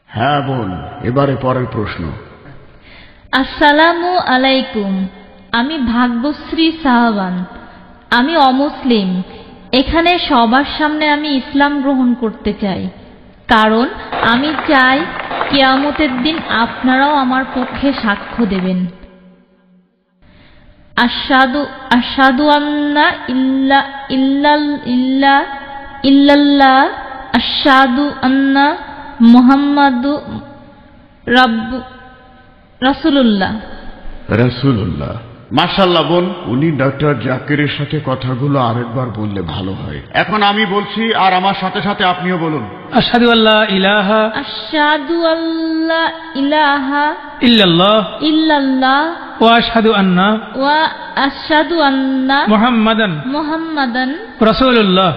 হ্যাঁ বোন, এবারে পরের প্রশ্ন। আসসালামু আলাইকুম, আমি ভাগ্যশ্রী সাহাবান। আমি অমুসলিম। এখানে সবার সামনে আমি ইসলাম গ্রহণ করতে চাই, কারণ আমি চাই কিয়ামতের দিন আপনারাও আমার পক্ষে সাক্ষ্য দেবেন। আশহাদু আন্না ইল্লাল্লাহ আশহাদু আন্না মুহাম্মাদু রাসূলুল্লাহ। মাশাআল্লাহ বোন, উনি ডক্টর জাকিরের সাথে কথাগুলো আরেকবার বললে ভালো হয়। এখন আমি বলছি আর আমার সাথে সাথে আপনিও বলুন। আশহাদু আল্লা ইলাহা ইল্লাল্লাহ ওয়া আশহাদু আন্না মুহাম্মাদান রাসূলুল্লাহ।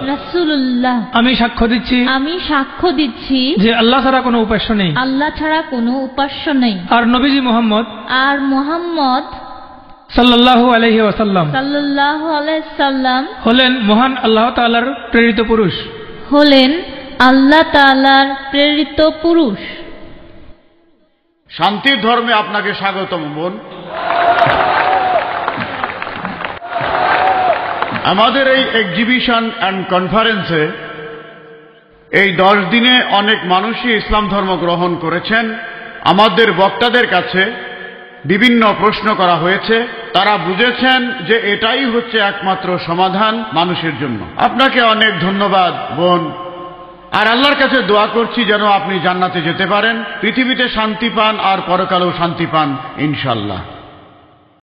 আমি সাক্ষ্য দিচ্ছি যে আল্লাহ ছাড়া কোনো উপাস্য নেই আর নবীজি মুহাম্মদ সাল্লাল্লাহু আলাইহি ওয়াসাল্লাম হলেন মহান আল্লাহ তাআলার প্রেরিত পুরুষ। শান্তির ধর্মে আপনাকে স্বাগতম বোন। আমাদের এই এক্সিবিশন অ্যান্ড কনফারেন্সে এই 10 দিনে অনেক মানুষই ইসলাম ধর্ম গ্রহণ করেছেন। আমাদের বক্তাদের কাছে বিভিন্ন প্রশ্ন করা হয়েছে, তারা বুঝেছেন যে এটাই হচ্ছে একমাত্র সমাধান মানুষের জন্য। আপনাকে অনেক ধন্যবাদ বোন, আর আল্লাহর কাছে দোয়া করছি যেন আপনি জান্নাতে যেতে পারেন, পৃথিবীতে শান্তি পান আর পরকালেও শান্তি পান ইনশাআল্লাহ।